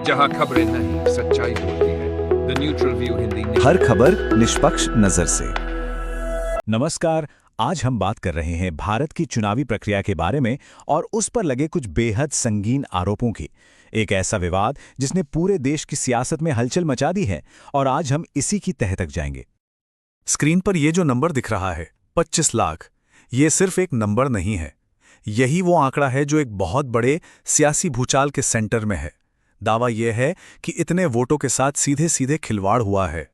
जहां खबरें नहीं सच्चाई होती है। द न्यूट्रल व्यू हिंदी हर खबर निष्पक्ष नजर से। नमस्कार। आज हम बात कर रहे हैं भारत की चुनावी प्रक्रिया के बारे में और उस पर लगे कुछ बेहद संगीन आरोपों की। एक ऐसा विवाद जिसने पूरे देश की सियासत में हलचल मचा दी है और आज हम इसी की तह तक जाएंगे। स्क्रीन पर ये जो नंबर दिख रहा है 25 लाख, ये सिर्फ एक नंबर नहीं है। यही वो आंकड़ा है जो एक बहुत बड़े सियासी भूचाल के सेंटर में है। दावा यह है कि इतने वोटों के साथ सीधे सीधे खिलवाड़ हुआ है।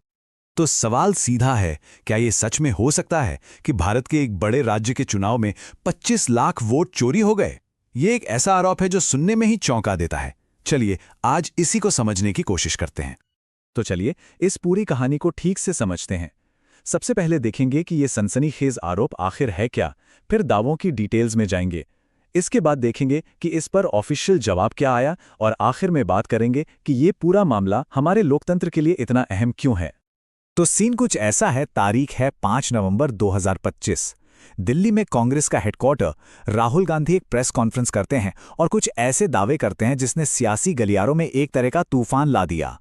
तो सवाल सीधा है, क्या ये सच में हो सकता है कि भारत के एक बड़े राज्य के चुनाव में 25 लाख वोट चोरी हो गए? ये एक ऐसा आरोप है जो सुनने में ही चौंका देता है। चलिए आज इसी को समझने की कोशिश करते हैं। तो चलिए इस पूरी कहानी को ठीक से समझते हैं। सबसे पहले देखेंगे कि ये सनसनीखेज आरोप आखिर है क्या, फिर दावों की डिटेल्स में जाएंगे। इसके बाद देखेंगे कि इस पर ऑफिशियल जवाब क्या आया और आखिर में बात करेंगे कि ये पूरा मामला हमारे लोकतंत्र के लिए इतना अहम क्यों है। तो सीन कुछ ऐसा है। तारीख है 5 नवंबर 2025। दिल्ली में कांग्रेस का हेडक्वार्टर। राहुल गांधी एक प्रेस कॉन्फ्रेंस करते हैं और कुछ ऐसे दावे करते हैं जिसने सियासी गलियारों में एक तरह का तूफान ला दिया।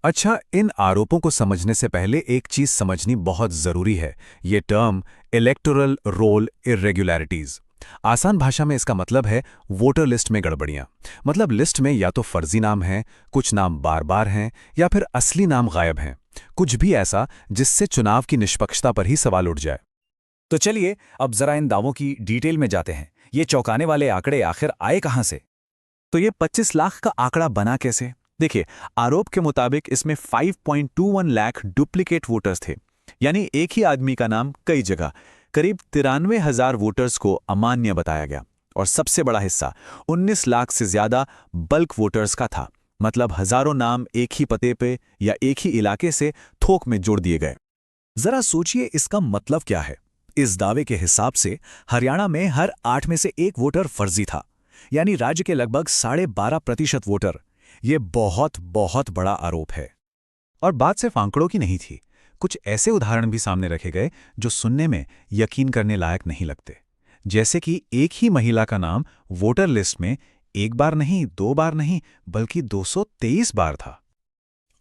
अच्छा, इन आरोपों को समझने से पहले एक चीज समझनी बहुत जरूरी है। ये टर्म इलेक्टोरल रोल इर्रेगुलरिटीज। आसान भाषा में इसका मतलब है वोटर लिस्ट में गड़बड़ियां। मतलब लिस्ट में या तो फर्जी नाम हैं, कुछ नाम बार बार हैं, या फिर असली नाम गायब हैं। कुछ भी ऐसा जिससे चुनाव की निष्पक्षता पर ही सवाल उठ जाए। तो चलिए अब जरा इन दावों की डिटेल में जाते हैं। ये चौंकाने वाले आंकड़े आखिर आए कहां से? तो ये 25 लाख का आंकड़ा बना कैसे? देखिए, आरोप के मुताबिक इसमें 5.21 लाख डुप्लीकेट वोटर्स थे, यानी एक ही आदमी का नाम कई जगह। करीब 93,000 वोटर्स को अमान्य बताया गया और सबसे बड़ा हिस्सा 19 लाख से ज्यादा बल्क वोटर्स का था। मतलब हजारों नाम एक ही पते पे या एक ही इलाके से थोक में जोड़ दिए गए। जरा सोचिए इसका मतलब क्या है। इस दावे के हिसाब से हरियाणा में हर 8 में से 1 वोटर फर्जी था, यानी राज्य के लगभग 12.5% वोटर। ये बहुत बहुत बड़ा आरोप है। और बात सिर्फ आंकड़ों की नहीं थी। कुछ ऐसे उदाहरण भी सामने रखे गए जो सुनने में यकीन करने लायक नहीं लगते। जैसे कि एक ही महिला का नाम वोटर लिस्ट में एक बार नहीं, 2 बार नहीं, बल्कि 223 बार था।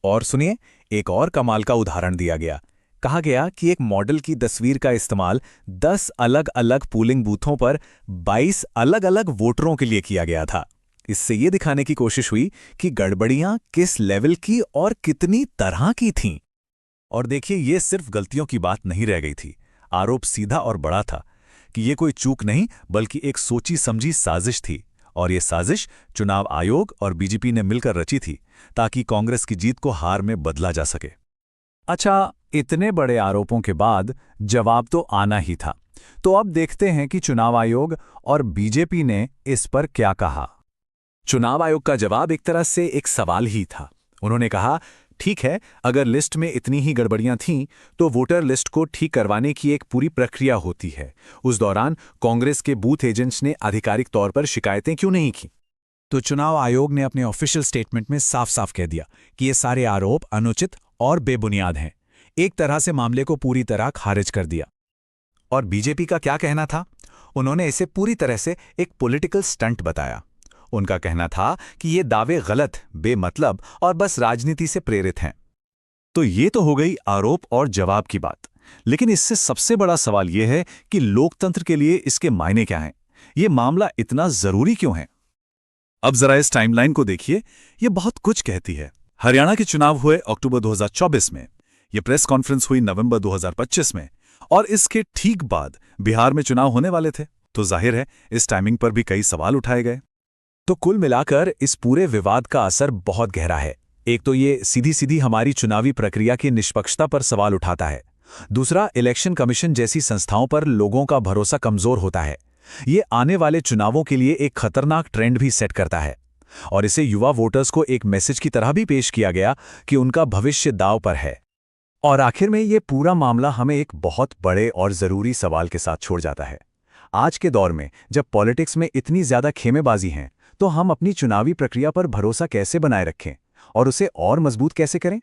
और सुनिए, एक और कमाल का उदाहरण दिया गया। कहा गया कि एक मॉडल की तस्वीर का इस्तेमाल 10 अलग अलग पोलिंग बूथों पर 22 अलग अलग वोटरों के लिए किया गया था। इससे ये दिखाने की कोशिश हुई कि गड़बड़ियां किस लेवल की और कितनी तरह की थीं। और देखिए, ये सिर्फ गलतियों की बात नहीं रह गई थी। आरोप सीधा और बड़ा था कि ये कोई चूक नहीं बल्कि एक सोची समझी साजिश थी। और ये साजिश चुनाव आयोग और बीजेपी ने मिलकर रची थी ताकि कांग्रेस की जीत को हार में बदला जा सके। अच्छा, इतने बड़े आरोपों के बाद जवाब तो आना ही था। तो अब देखते हैं कि चुनाव आयोग और बीजेपी ने इस पर क्या कहा। चुनाव आयोग का जवाब एक तरह से एक सवाल ही था। उन्होंने कहा, ठीक है, अगर लिस्ट में इतनी ही गड़बड़ियां थीं तो वोटर लिस्ट को ठीक करवाने की एक पूरी प्रक्रिया होती है। उस दौरान कांग्रेस के बूथ एजेंट्स ने आधिकारिक तौर पर शिकायतें क्यों नहीं की? तो चुनाव आयोग ने अपने ऑफिशियल स्टेटमेंट में साफ साफ कह दिया कि ये सारे आरोप अनुचित और बेबुनियाद हैं। एक तरह से मामले को पूरी तरह खारिज कर दिया। और बीजेपी का क्या कहना था? उन्होंने इसे पूरी तरह से एक पॉलिटिकल स्टंट बताया। उनका कहना था कि ये दावे गलत, बेमतलब और बस राजनीति से प्रेरित हैं। तो ये तो हो गई आरोप और जवाब की बात। लेकिन इससे सबसे बड़ा सवाल यह है कि लोकतंत्र के लिए इसके मायने क्या हैं? ये मामला इतना जरूरी क्यों है? अब जरा इस टाइमलाइन को देखिए, ये बहुत कुछ कहती है। हरियाणा के चुनाव हुए अक्टूबर 2024 में, ये प्रेस कॉन्फ्रेंस हुई नवंबर 2025 में, और इसके ठीक बाद बिहार में चुनाव होने वाले थे। तो जाहिर है इस टाइमिंग पर भी कई सवाल उठाए गए। तो कुल मिलाकर इस पूरे विवाद का असर बहुत गहरा है। एक तो ये सीधी सीधी हमारी चुनावी प्रक्रिया की निष्पक्षता पर सवाल उठाता है। दूसरा, इलेक्शन कमीशन जैसी संस्थाओं पर लोगों का भरोसा कमजोर होता है। ये आने वाले चुनावों के लिए एक खतरनाक ट्रेंड भी सेट करता है। और इसे युवा वोटर्स को एक मैसेज की तरह भी पेश किया गया कि उनका भविष्य दांव पर है। और आखिर में ये पूरा मामला हमें एक बहुत बड़े और जरूरी सवाल के साथ छोड़ जाता है। आज के दौर में जब पॉलिटिक्स में इतनी ज्यादा खेमेबाजी हैं, तो हम अपनी चुनावी प्रक्रिया पर भरोसा कैसे बनाए रखें और उसे और मजबूत कैसे करें?